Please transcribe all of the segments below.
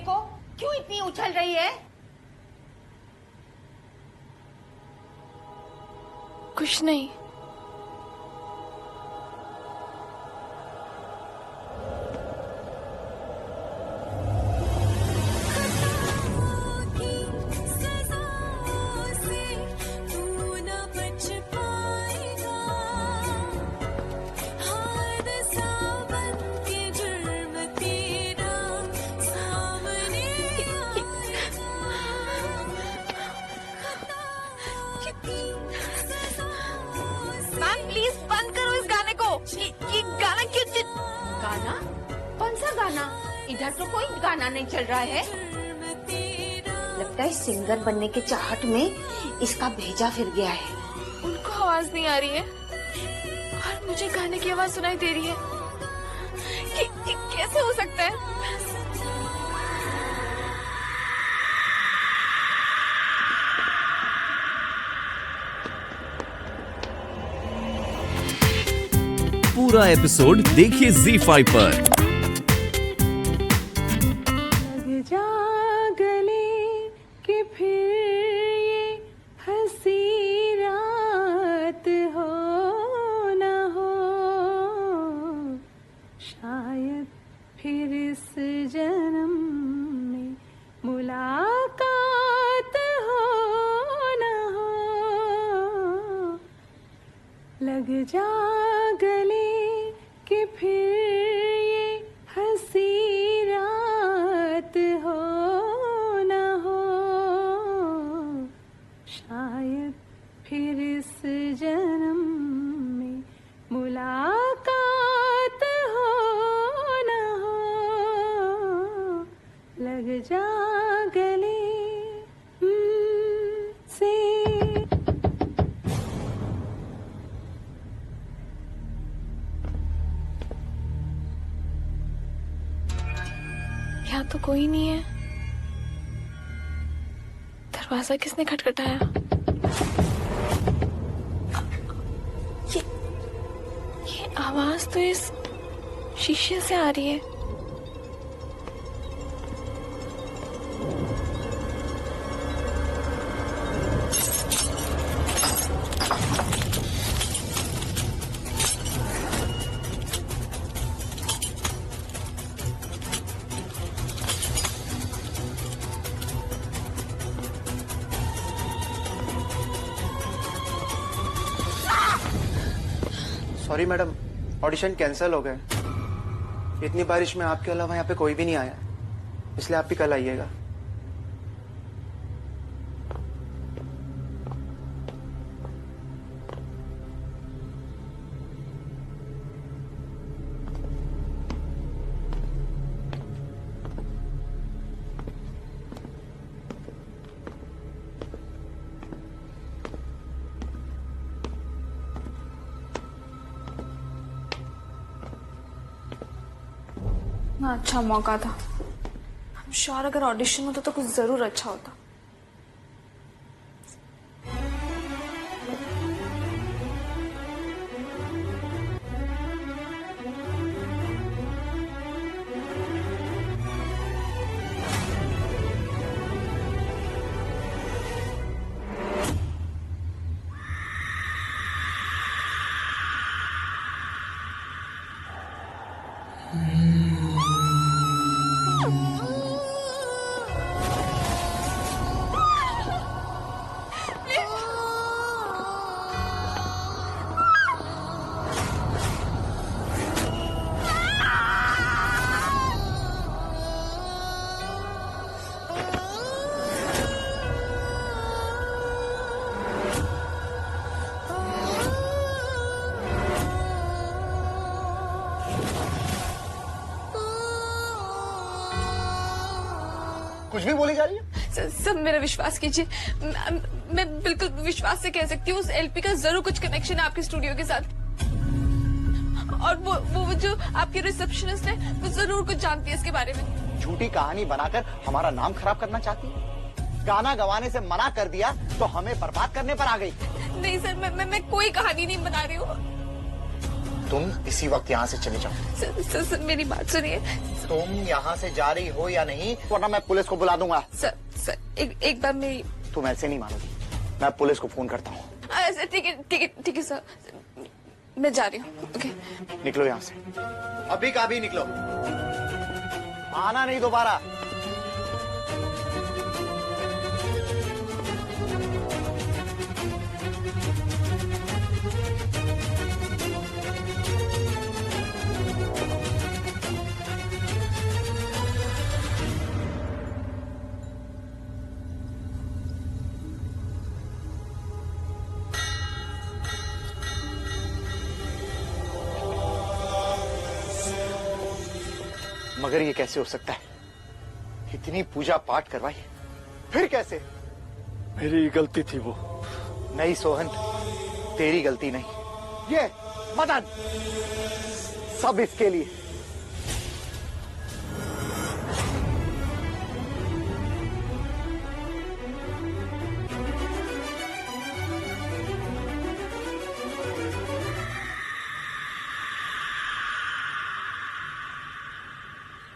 को? क्यों इतनी उछल रही है? कुछ नहीं। मैम प्लीज बंद करो इस गाने को। ये गाना क्यों गाना? कौन सा गाना? इधर तो कोई गाना नहीं चल रहा है। लगता है सिंगर बनने के चाहत में इसका भेजा फिर गया है। उनको आवाज नहीं आ रही है और मुझे गाने की आवाज सुनाई दे रही है। कैसे हो सकता है? पूरा एपिसोड देखिए ZEE5 पर। लग जा गले कि फिर ये हंसी रात हो न हो, शायद फिर इस जन्म में मुलाकात हो न हो। लग जा गले कि फिर ये हंसी रात हो न हो, शायद फिर इस जन्म में मुलाकात हो न हो। लग जा गले से। यहाँ तो कोई नहीं है। दरवाजा किसने खटखटाया? ये आवाज तो इस शीशे से आ रही है। सॉरी मैडम, ऑडिशन कैंसिल हो गए। इतनी बारिश में आपके अलावा यहाँ पे कोई भी नहीं आया, इसलिए आप भी कल आइएगा। ना अच्छा मौका था। हम श्योर अगर ऑडिशन होता तो कुछ जरूर अच्छा होता। कुछ भी बोली जा रही है। सब मेरा विश्वास कीजिए। मैं बिल्कुल विश्वास से कह सकती हूँ उस एलपी का जरूर कुछ कनेक्शन है आपके स्टूडियो के साथ। और वो जो आपकी रिसेप्शनिस्ट है वो जरूर कुछ जानती है इसके बारे में। झूठी कहानी बनाकर हमारा नाम खराब करना चाहती है। गाना गवाने से मना कर दिया तो हमें बर्बाद करने पर आ गई। नहीं सर, मैं कोई कहानी नहीं बना रही हूँ। तुम इसी वक्त यहाँ से चले जाओ। सर मेरी बात सुनिए। तुम यहाँ से जा रही हो या नहीं, वरना मैं पुलिस को बुला दूंगा। सर एक बार मेरी। तुम ऐसे नहीं मानोगी, मैं पुलिस को फोन करता हूँ। ठीक है सर, मैं जा रही हूँ। ओके निकलो यहाँ से, अभी का अभी निकलो, आना नहीं दोबारा। मगर ये कैसे हो सकता है? इतनी पूजा पाठ करवाई, फिर कैसे? मेरी गलती थी वो। नहीं सोहन, तेरी गलती नहीं। ये मदन, सब इसके लिए।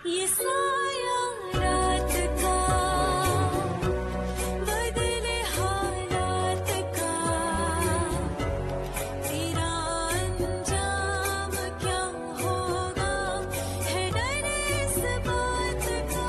ये साया रात का बदले हालात का, तेरा अंजाम क्या होगा है डर इस बात का।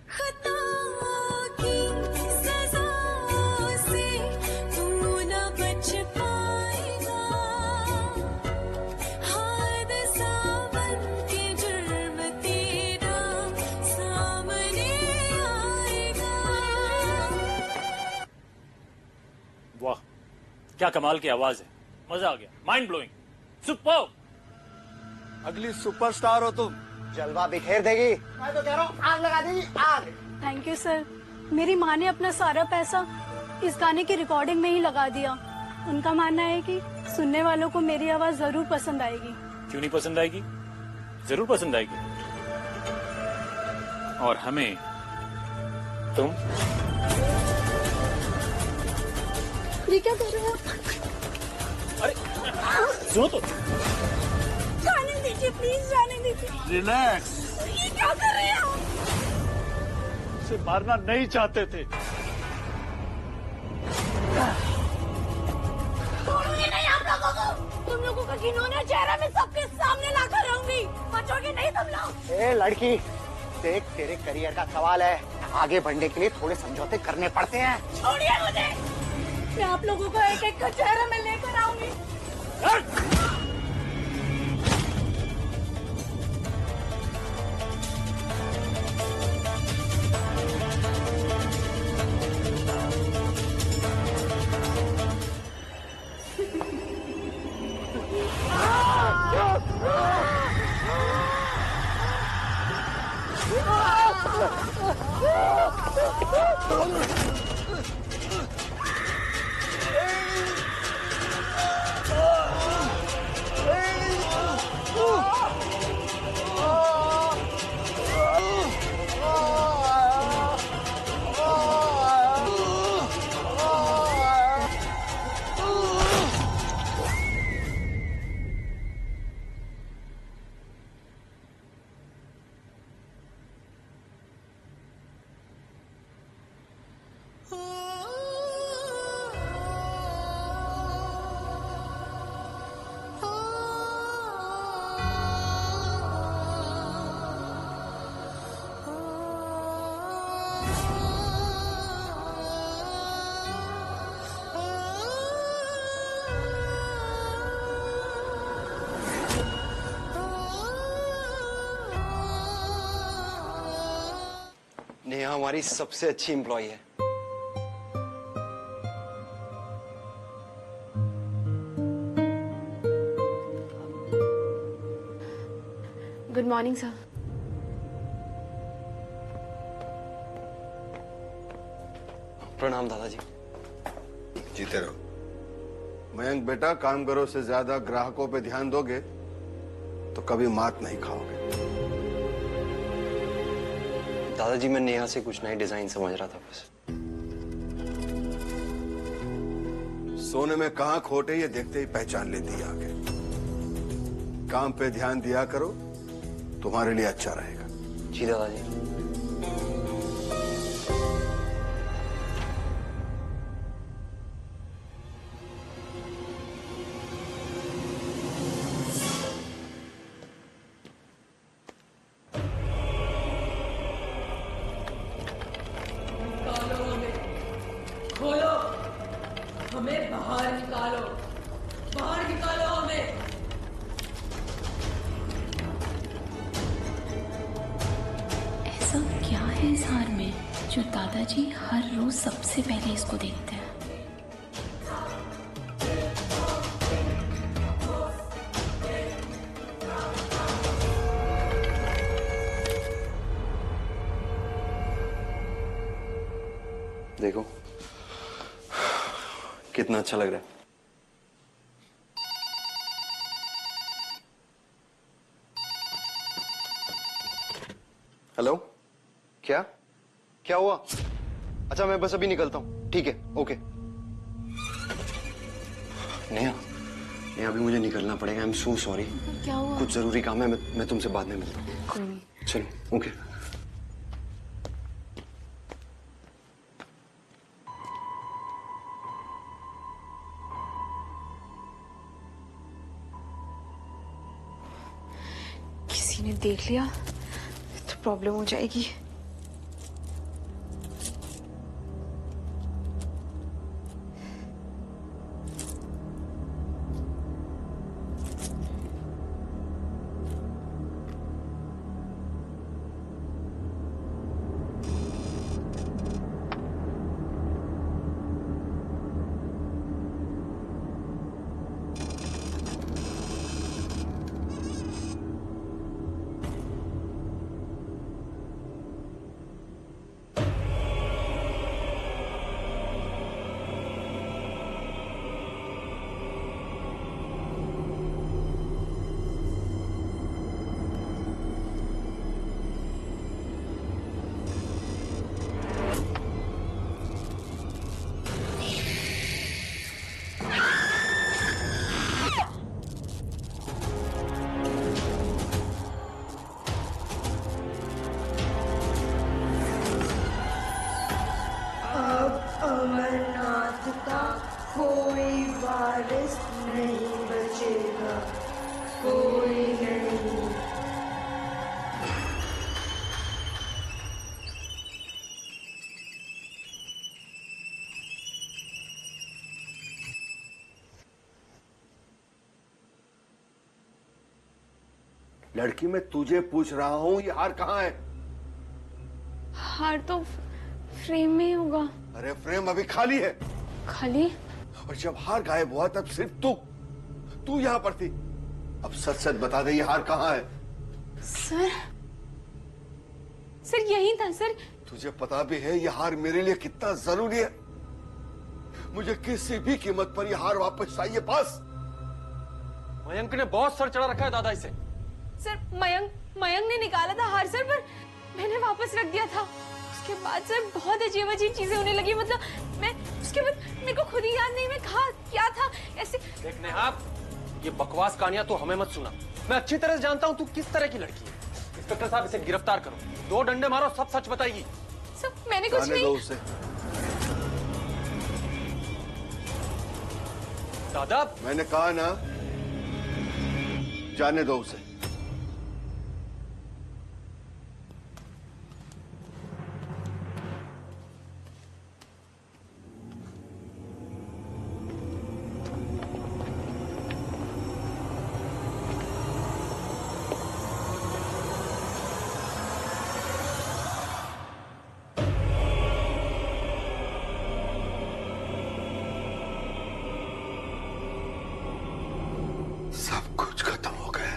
खताओं की सजाओं से तू न बच पाएगा, हादसा बन के जुर्म तेरा सामने आएगा। वाह, क्या कमाल की आवाज है, मजा आ गया, माइंड ब्लोइंग, सुपर। अगली सुपरस्टार हो तुम। जलवा बिखेर देगी, मैं तो कह रहा हूँ आग लगा देगी, आग। Thank you sir. मेरी माँ ने अपना सारा पैसा इस गाने की रिकॉर्डिंग में ही लगा दिया। उनका मानना है कि सुनने वालों को मेरी आवाज जरूर पसंद आएगी। क्यों नहीं पसंद आएगी? जरूर पसंद आएगी। और हमें तुम। ये क्या कर रहे हो? अरे सुनो तो। जाने दीजिए प्लीज, जाने दीजिए। रिलैक्स। ये क्या कर रहे हो? उसे मारना नहीं चाहते थे। छोड़ूंगी नहीं आप लोगों को। तुम लोगों का घिनौना चेहरा मैं सबके सामने लाकर रहूंगी। बचोगे नहीं तुम लोग। ए लड़की, देख तेरे करियर का सवाल है, आगे बढ़ने के लिए थोड़े समझौते करने पड़ते हैं। छोड़िए मुझे, मैं आप लोगों को एक एक का चेहरा में लेकर आऊंगी। नेहा हमारी सबसे अच्छी एम्प्लॉय है। Good morning sir. प्रणाम दादाजी। जीते रहो। मयंक बेटा, काम करो से ज्यादा ग्राहकों पे ध्यान दोगे तो कभी मात नहीं खाओगे। दादाजी मैं नेहा से कुछ नए डिजाइन समझ रहा था बस। सोने में कहाँ खोट है ये देखते ही पहचान लेती है आगे। काम पे ध्यान दिया करो, तुम्हारे लिए अच्छा रहेगा। जी दादाजी। खोलो, हमें बाहर निकालो, बाहर निकालो हमें। ऐसा क्या है इस हार में जो दादाजी हर रोज सबसे पहले इसको देखते हैं? देखो कितना अच्छा लग रहा है। हेलो, क्या क्या हुआ? अच्छा मैं बस अभी निकलता हूँ। ठीक है, ओके। नेहा, नेहा अभी मुझे निकलना पड़ेगा। I am so sorry. क्या हुआ? कुछ जरूरी काम है, मैं तुमसे बाद में मिलता हूँ। कोई नहीं। चलो, ओके। किसी ने देख लिया तो प्रॉब्लम हो जाएगी। अमरनाथ का कोई वारिस नहीं बचेगा, कोई नहीं। लड़की, मैं तुझे पूछ रहा हूँ ये हार कहाँ है? हार तो फ्रेम में ही होगा। अरे फ्रेम अभी खाली है। खाली? और जब हार गायब हुआ तब सिर्फ तू यहाँ पर थी। अब सच सच बता दे ये हार कहाँ है? सर यही था सर। तुझे पता भी है ये हार मेरे लिए कितना जरूरी है। मुझे किसी भी कीमत पर ये हार वापस चाहिए बस। मयंक ने बहुत सर चढ़ा रखा है दादा इसे। सर मयंक ने निकाला था हार सर, पर मैंने वापस रख दिया था। उसके बाद सर बहुत अजीब चीजें होने लगी। मतलब मैं उसके बाद मेरे को खुद ही याद नहीं मैं कहा क्या था ऐसे। देख नेहा, ये बकवास कहानियां तो हमें मत सुना। मैं अच्छी तरह से जानता हूँ तू किस तरह की लड़की है। इंस्पेक्टर साहब इसे गिरफ्तार करो। 2 डंडे मारो, सब सच बताएगी। सर मैंने कुछ नहीं। उसे। दादा मैंने कहा ना, जाने दो उसे। सब कुछ खत्म हो गया,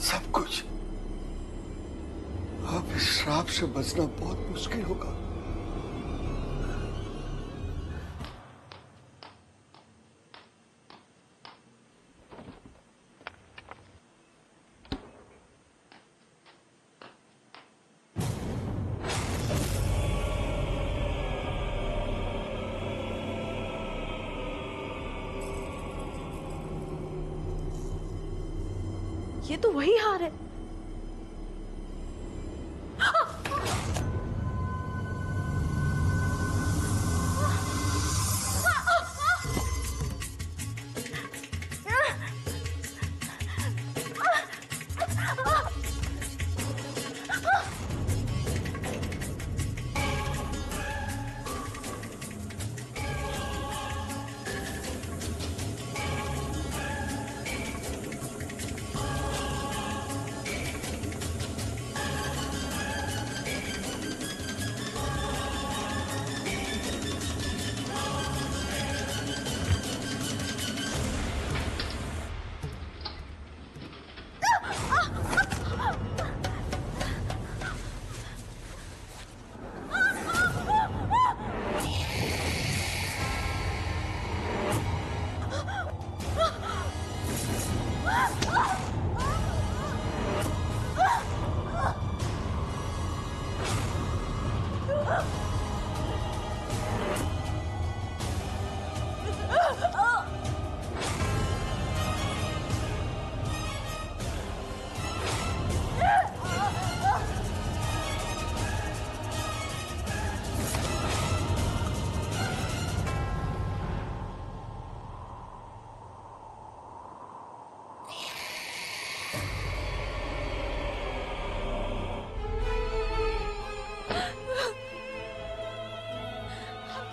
सब कुछ। अब इस श्राप से बचना बहुत मुश्किल होगा। ये तो वही हार है।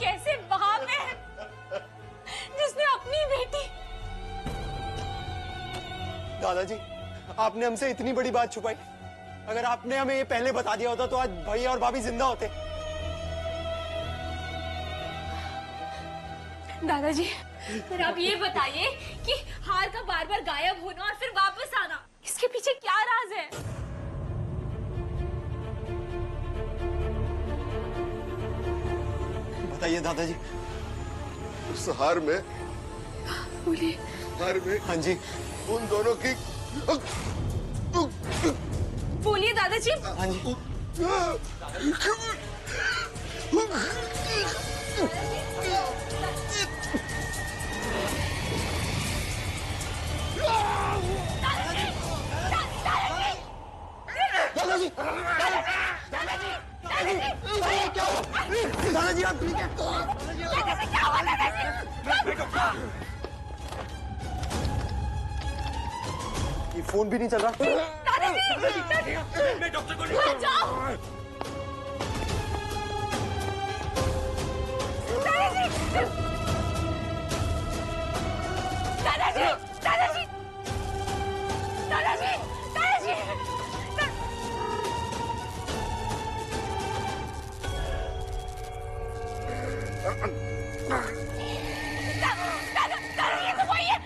कैसे वहां पे जिसने अपनी बेटी। दादाजी, आपने हमसे इतनी बड़ी बात छुपाई। अगर आपने हमें ये पहले बता दिया होता तो आज भैया और भाभी जिंदा होते। दादाजी, फिर आप ये बताइए कि हार का बार बार गायब होना और फिर वापस आना, इसके पीछे क्या राज है? बताइए दादाजी। उस हार में, बोलिए। हार में, हाँ जी, उन दोनों की, बोलिए दादाजी। हाँ जी, दादाजी, दादाजी आप ठीक है? ये फोन भी नहीं चल रहा। मैं डॉक्टर को लेकर जाओ। दादाजी, दादाजी, दादाजी, दादाजी, दादाजी, ये तो वही है।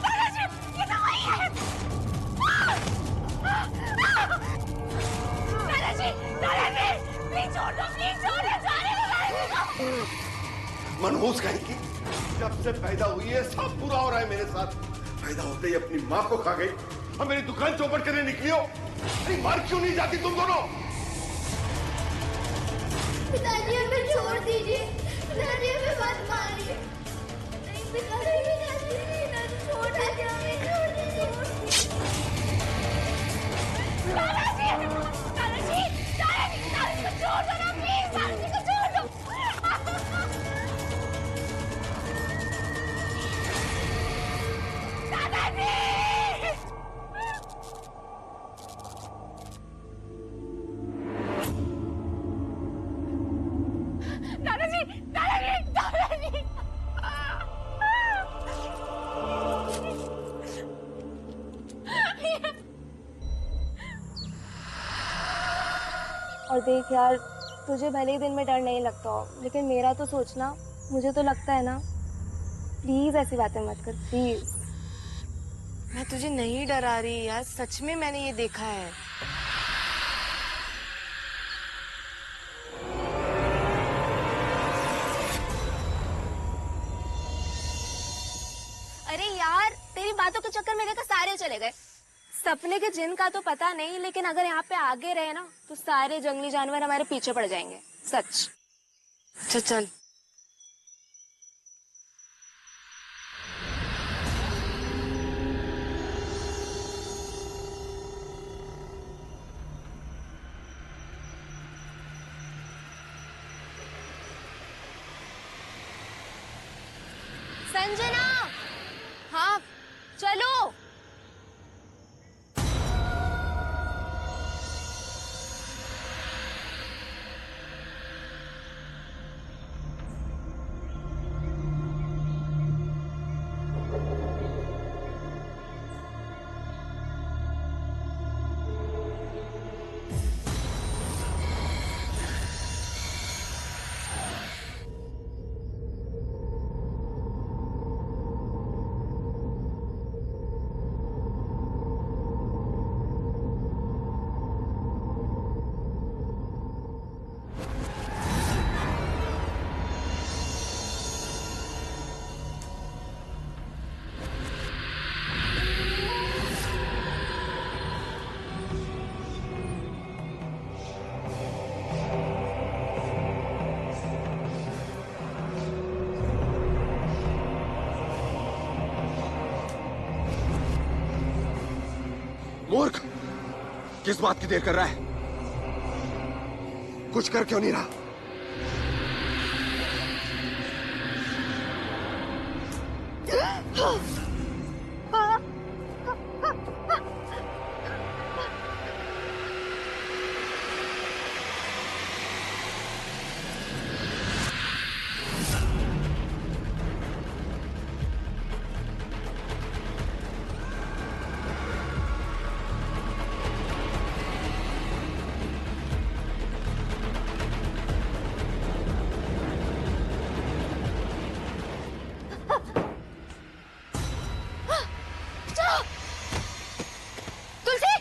दादाजी, ये तो वही है। दादाजी, दादाजी, प्लीज छोड़ दो, प्लीज छोड़ दो, जाने दो दादाजी को। मनहूस कहेगी, जब से पैदा हुई है सब पूरा हो रहा है मेरे साथ। पैदा होते ही अपनी माँ को खा गई और मेरी दुकान चौपट करने निकली हो। अरे मर क्यों नहीं जाती तुम दोनों? पिताजी हमें छोड़ दीजिए, पिताजी हमें मत मारिए। नहीं पिताजी, पिताजी छोड़ दीजिए, हमें छोड़ दीजिए। दादाजी, दादाजी, दादाजी, दादाजी को छोड़ दो ना प्लीज, दादाजी को छोड़ दो। दादाजी, दादाजी, दादाजी, दादाजी। और देख यार, तुझे भले ही दिन में डर नहीं लगता हो, लेकिन मेरा तो सोचना, मुझे तो लगता है ना। प्लीज ऐसी बातें मत कर, प्लीज। मैं तुझे नहीं डरा रही यार, सच में मैंने ये देखा है। अरे यार, तेरी बातों के चक्कर में देखा सारे चले गए। सपने के जिन का तो पता नहीं, लेकिन अगर यहाँ पे आगे रहे ना तो सारे जंगली जानवर हमारे पीछे पड़ जाएंगे, सच। चल चल। संजना, हाँ चलो। मूर्ख, किस बात की देर कर रहा है? कुछ कर क्यों नहीं रहा? तुलसी,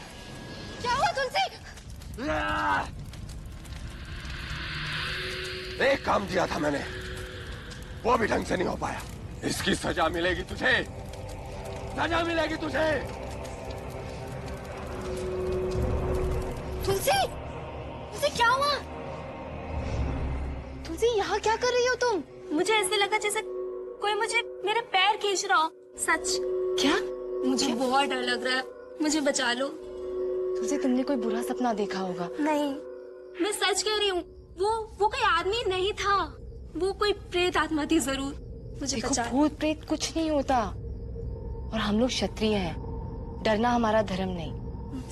क्या हुआ तुलसी? एक काम दिया था मैंने, वो भी ढंग से नहीं हो पाया। इसकी सजा मिलेगी तुझे, सजा मिलेगी तुझे। तुलसी, तुलसी क्या हुआ? तुलसी यहाँ क्या कर रही हो तुम? मुझे ऐसे लगा जैसे कोई मुझे मेरे पैर खींच रहा हो। सच? क्या? मुझे बहुत डर लग रहा है, मुझे बचा लो। तुझे तुमने कोई बुरा सपना देखा होगा। नहीं, मैं सच कह रही हूँ। वो कोई आदमी नहीं था, वो कोई प्रेत आत्मा थी जरूर। मुझे देखो, बचा। भूत प्रेत कुछ नहीं होता, और हम लोग क्षत्रिय हैं, डरना हमारा धर्म नहीं,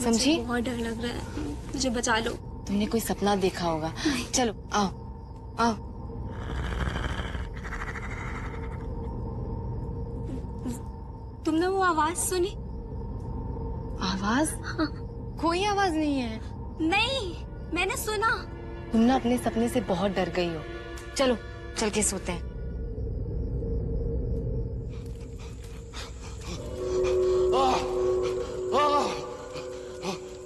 समझी? बहुत डर लग रहा है, मुझे बचा लो। तुमने कोई सपना देखा होगा। चलो आओ आओ। तुमने वो आवाज सुनी? आवाज? हाँ। कोई आवाज नहीं है। नहीं, मैंने सुना। तुम ना अपने सपने से बहुत डर गई हो। चलो चल के सोते हैं।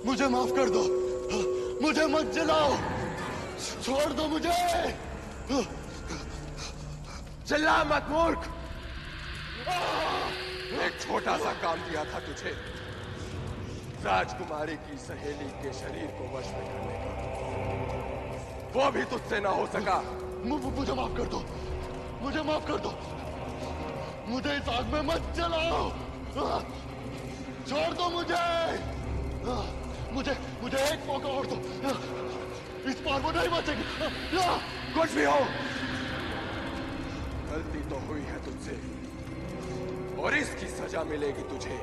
मुझे माफ कर दो, मुझे मत जलाओ, छोड़ दो मुझे। चिल्ला मत मूर्ख। एक छोटा सा काम दिया था तुझे, राजकुमारी की सहेली के शरीर को वश में करने का, वो भी तुझसे ना हो सका। मुझे माफ कर दो, मुझे माफ कर दो, मुझे इस आग में मत जलाओ, छोड़ दो मुझे, मुझे एक मौका और दो, इस बार वो नहीं बचेगी। कुछ भी हो, गलती तो हुई है तुझसे, और इसकी सजा मिलेगी तुझे।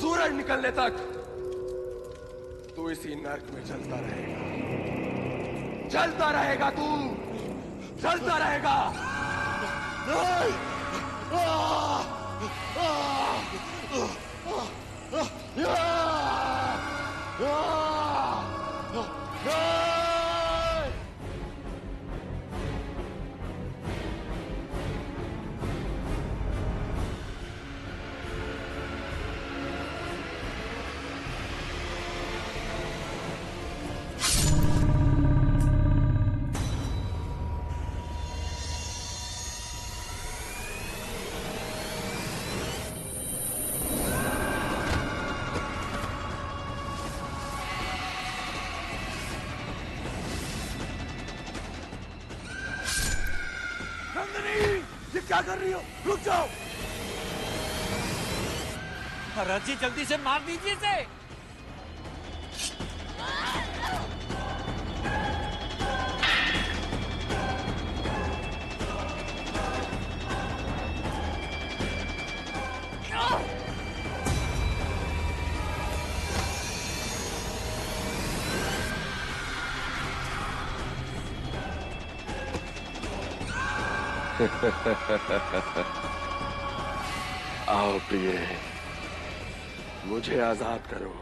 सूरज निकलने तक तू इसी नर्क में जलता रहेगा, जलता रहेगा, तू जलता रहेगा। ये क्या कर रही हो? रुक जाओ। महाराज जी जल्दी से मार दीजिए इसे। आओ प्रिय, मुझे आजाद करो।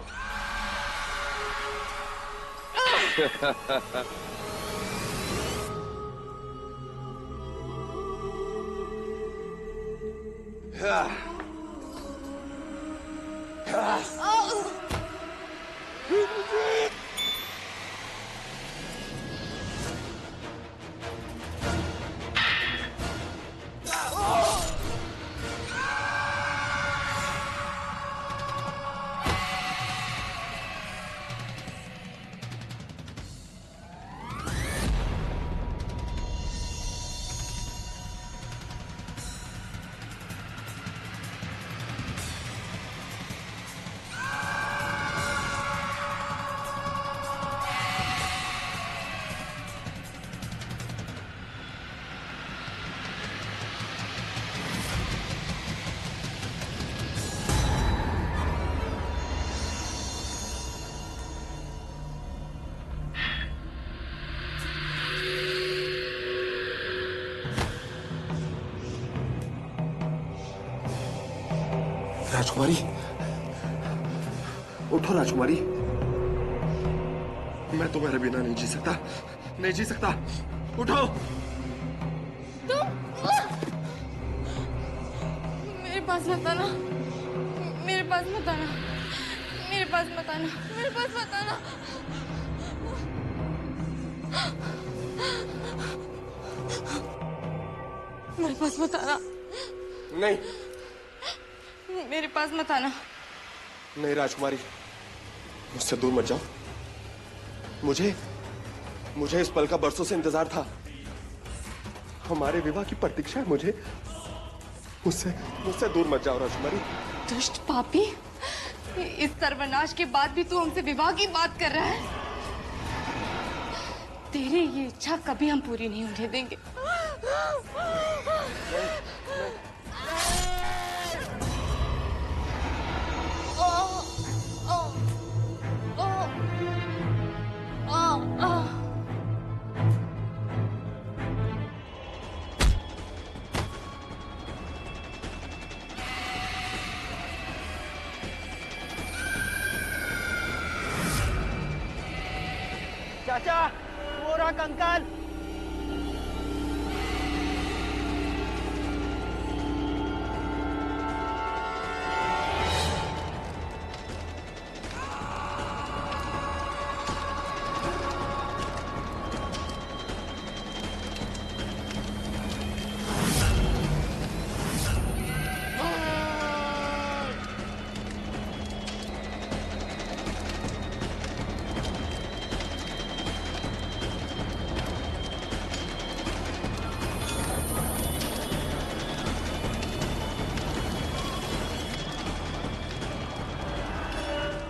राजकुमारी, उठो राजकुमारी। मैं तुम्हारे बिना नहीं जी सकता, नहीं जी सकता। उठो। मेरे पास मत आना, मेरे पास मत आना, मेरे पास मत आना, मेरे पास मत आना। मेरे पास मत आना। नहीं, मेरे पास मत आना। नहीं राजकुमारी, मुझसे दूर मत जाओ। मुझे इस पल का बरसों से इंतजार था। हमारे विवाह की प्रतीक्षा है मुझे। मुझसे दूर मत जाओ राजकुमारी। दुष्ट पापी, इस सर्वनाश के बाद भी तू हमसे विवाह की बात कर रहा है? तेरी ये इच्छा कभी हम पूरी नहीं होने देंगे। चाचा, वो रहा कंकाल।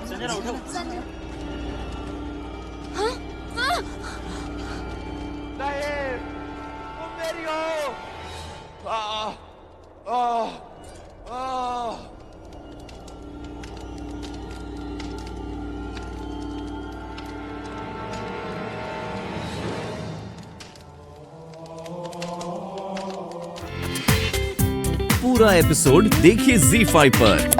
संजना उठो। हाँ? हाँ? नहीं, तुम मेरी हो। पूरा एपिसोड देखिए ZEE5 पर।